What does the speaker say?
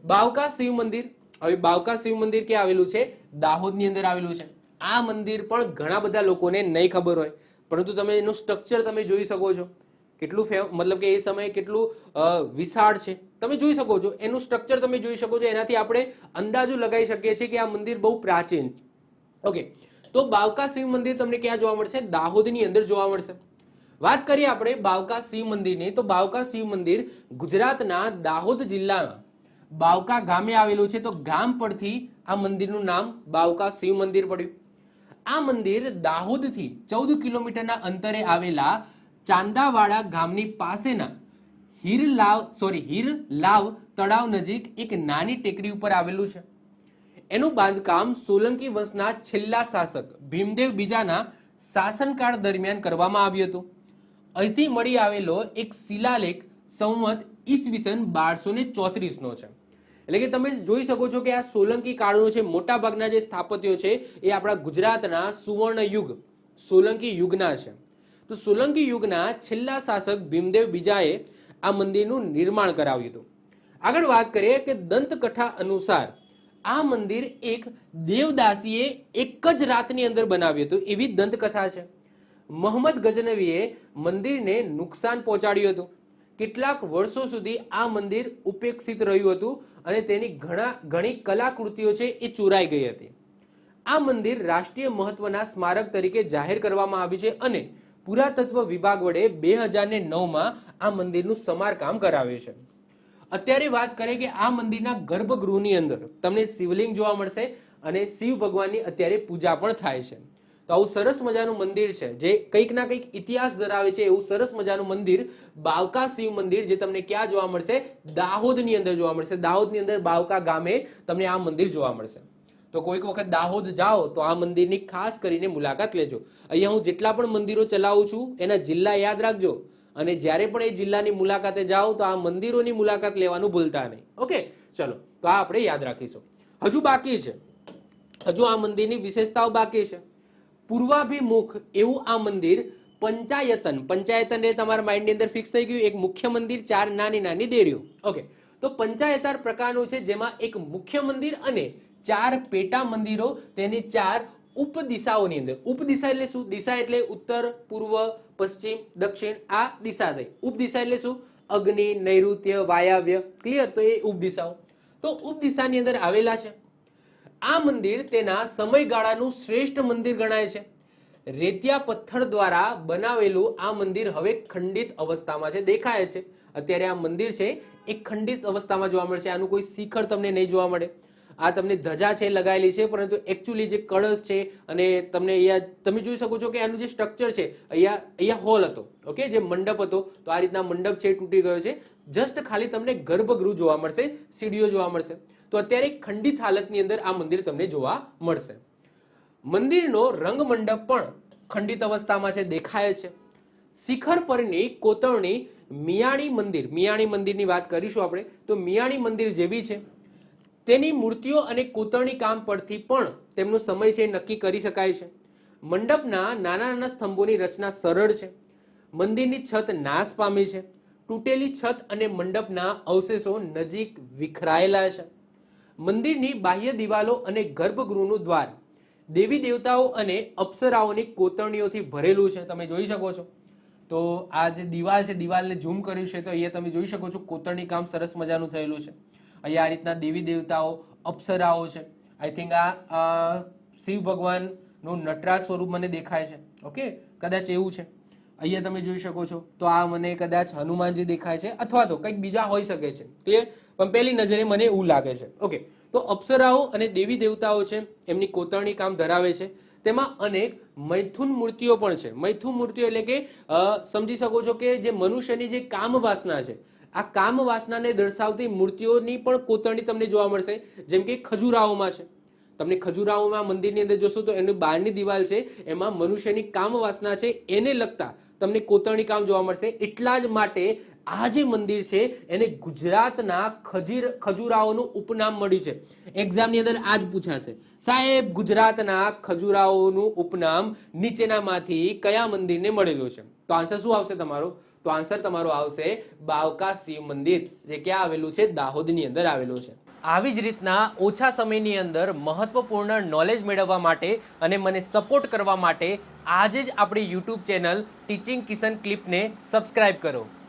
બાવકા શિવ મંદિર. હવે બાવકા શિવ મંદિર ક્યાં આવેલું છે? દાહોદની અંદર આવેલું છે. આ મંદિર પણ ઘણા બધા લોકોને નહીં ખબર હોય, પરંતુ તમે એનું સ્ટ્રક્ચર તમે જોઈ શકો છો કેટલું મતલબ કે એ સમયે કેટલું વિશાળ છે તમે જોઈ શકો છો. એનું સ્ટ્રક્ચર તમે જોઈ શકો છો. એનાથી આપણે અંદાજો લગાવી શકીએ છીએ કે આ મંદિર બહુ પ્રાચીન. ઓકે, તો બાવકા શિવ મંદિર તમને ક્યાં જોવા મળશે? દાહોદની અંદર જોવા મળશે. વાત કરીએ આપણે બાવકા શિવ મંદિરની, તો બાવકા શિવ મંદિર ગુજરાતના દાહોદ જિલ્લામાં બાવકા ગામે આવેલું છે. તો ગામ પરથી આ મંદિરનું નામ બાવકા શિવ મંદિર પડ્યું. આ મંદિર દાહોદથી 14 કિલોમીટરના અંતરે આવેલા ચાંદાવાડા ગામની પાસેના હીરલાવ તળાવ નજીક એક નાની ટેકરી ઉપર આવેલું છે. એનું બાંધકામ સોલંકી વંશના છેલ્લા શાસક ભીમદેવ બીજાના શાસનકાળ દરમિયાન કરવામાં આવ્યું હતું. અહીંથી મળી આવેલો એક શિલાલેખ સંવત ઈસવીસન 1234 નો છે. એટલે કે તમે જોઈ શકો છો કે આ સોલંકી કાળનો છે. મોટા ભાગના જે સ્થાપત્યો છે એ આપણા ગુજરાતના સુવર્ણ યુગ સોલંકી યુગના છે. તો સોલંકી યુગના છેલ્લા શાસક ભીમદેવ બીજાએ આ મંદિરનું નિર્માણ કરાવ્યું હતું. આગળ વાત કરીએ કે દંતકથા અનુસાર આ મંદિર એક દેવદાસીએ એક જ રાતની અંદર બનાવ્યું હતું એવી દંતકથા છે. મોહમ્મદ ગઝનવીએ મંદિરને નુકસાન પહોંચાડ્યું હતું. કેટલાક વર્ષો સુધી આ મંદિર ઉપેક્ષિત રહ્યું હતું અને તેની ઘણી કલાકૃતિઓ છે એ ચોરાઈ ગઈ હતી. આ મંદિર રાષ્ટ્રીય મહત્વના સ્મારક તરીકે જાહેર કરવામાં આવ્યું છે અને પુરાતત્વ વિભાગ વડે 2009માં આ મંદિરનું સમારકામ કરાવે છે. અત્યારે વાત કરીએ કે આ મંદિરના ગર્ભગૃહની અંદર તમને શિવલિંગ જોવા મળશે અને શિવ ભગવાનની અત્યારે પૂજા પણ થાય છે. તો આવું સરસ મજાનું મંદિર છે જે કંઈક ના કંઈક ઇતિહાસ ધરાવે છે એવું સરસ મજાનું મંદિર બાવકા શિવ મંદિર જે તમને ક્યાં જોવા મળશે? દાહોદની અંદર જોવા મળશે. દાહોદની અંદર બાવકા ગામે તમને આ મંદિર જોવા મળશે. તો કોઈક વખત દાહોદ જાઓ તો આ મંદિરની ખાસ કરીને મુલાકાત લેજો. અહીંયા હું જેટલા પણ મંદિરો ચલાવું છું એના જિલ્લા યાદ રાખજો અને જ્યારે પણ એ જિલ્લાની મુલાકાતે જાઓ તો આ મંદિરોની મુલાકાત લેવાનું ભૂલતા નહીં. ઓકે, ચલો, તો આ આપણે યાદ રાખીશું. હજુ બાકી છે, હજુ આ મંદિરની વિશેષતાઓ બાકી છે. પૂર્વાભિમુખ એવું આ મંદિર પંચાયતન એટલે તમારા માઇન્ડની અંદર ફિક્સ થઈ ગયું. એક મુખ્ય મંદિર, 4 નાની નાની દેરીઓ. ઓકે, તો પંચાયતાર પ્રકારનું છે જેમાં એક મુખ્ય મંદિર અને 4 પેટા મંદિરો તેની 4 ઉપદિશાઓની અંદર. ઉપદિશા એટલે શું? દિશા એટલે ઉત્તર, પૂર્વ, પશ્ચિમ, દક્ષિણ. આ દિશા થઈ. ઉપદિશા એટલે શું? અગ્નિ, નૈઋત્ય, વાયવ્ય. ક્લિયર? તો એ ઉપદિશાઓ. તો ઉપદિશાની અંદર આવેલા છે. આ મંદિર તેના સમયગાળાનું શ્રેષ્ઠ મંદિર ગણાય છે. રેતિયા પથ્થર દ્વારા બનાવેલું આ મંદિર હવે ખંડિત અવસ્થામાં છે. દેખાય છે અત્યારે આ મંદિર છે એ ખંડિત અવસ્થામાં જોવા મળશે. આનું કોઈ શિખર તમને નહીં જોવા મળે. આ તમને ધજા છે લગાવેલી છે, પરંતુ એકચ્યુઅલી જે કળશ છે અને તમને અહીંયા તમે જોઈ શકો છો કે આનું જે સ્ટ્રક્ચર છે અહીંયા હોલ હતો. ઓકે, જે મંડપ હતો તો આ રીતના મંડપ છે તૂટી ગયો છે. જસ્ટ ખાલી તમને ગર્ભગૃહ જોવા મળશે, સીડીઓ જોવા મળશે. તો અત્યારે ખંડિત હાલતની અંદર આ મંદિર તમને જોવા મળશે. મંદિરનો રંગ મંડપ પણ ખંડિત અવસ્થામાં છે, દેખાય છે. શિખર પરની કોતરણી મિયાણી મંદિરની વાત કરીશું આપણે તો મિયાણી મંદિર જેવી છે. તેની મૂર્તિઓ અને કોતરણી કામ પરથી પણ તેમનો સમય છે નક્કી કરી શકાય છે. મંડપના નાના નાના સ્તંભોની રચના સરળ છે. મંદિરની છત નાશ પામી છે. તૂટેલી છત અને મંડપના અવશેષો નજીક વિખરાયેલા છે. મંદિરની બાહ્ય દિવાલો અને ગર્ભગૃહનું દ્વાર દેવી દેવતાઓ અને અપ્સરાઓની કોતરણીઓથી ભરેલું છે. તમે જોઈ શકો છો. તો આ જે દિવાલ છે, દિવાલને ઝૂમ કર્યું છે તો અહીંયા તમે જોઈ શકો છો કોતરણી કામ સરસ મજાનું થયેલું છે. અહીંયા આ રીતના દેવી દેવતાઓ, અપ્સરાઓ છે. આઈ થિંક આ શિવ ભગવાનનું નટરાજ સ્વરૂપ મને દેખાય છે. ઓકે, કદાચ એવું છે. અહીંયા તમે જોઈ શકો છો તો આ મને કદાચ હનુમાનજી દેખાય છે અથવા તો કંઈક બીજા હોઈ શકે છે. ક્લિયર? પણ પહેલી નજરે મને એવું લાગે છે. ઓકે, તો અપ્સરાઓ અને દેવી દેવતાઓ છે એમની કોતરણી કામ ધરાવે છે. તેમાં અનેક મૈથુન મૂર્તિઓ પણ છે. મૈથુન મૂર્તિઓ એટલે કે સમજી શકો છો કે જે મનુષ્યની જે કામ વાસના છે આ કામ વાસનાને દર્શાવતી મૂર્તિઓની પણ કોતરણી તમને જોવા મળશે. જેમ કે ખજુરાહોમાં છે. તમને ખજુરાહોમાં મંદિરની અંદર જોશો તો એની બહારની દિવાલ છે એમાં મનુષ્યની કામ વાસના છે એને લગતા તમને કોતરણી કામ જોવા મળશે. એટલા જ માટે આ જે મંદિર છે એને ગુજરાતના ખજુરાહોનું ઉપનામ મળ્યું છે. એક્ઝામની અંદર આ જ પૂછાશે, સાહેબ ગુજરાતના ખજુરાહોનું ઉપનામ નીચેનામાંથી કયા મંદિરને મળેલું છે? તો આન્સર શું આવશે તમારો? તો આન્સર તમારો આવશે બાવકા શિવ મંદિર, જે ક્યાં આવેલું છે? દાહોદની અંદર આવેલું છે. આવી જ રીતના ઓછા સમયની અંદર મહત્વપૂર્ણ નોલેજ મેળવવા માટે અને મને સપોર્ટ કરવા માટે આજે જ આપણી યુટ્યુબ ચેનલ ટીચિંગ કિશન ક્લિપને સબસ્ક્રાઇબ કરો.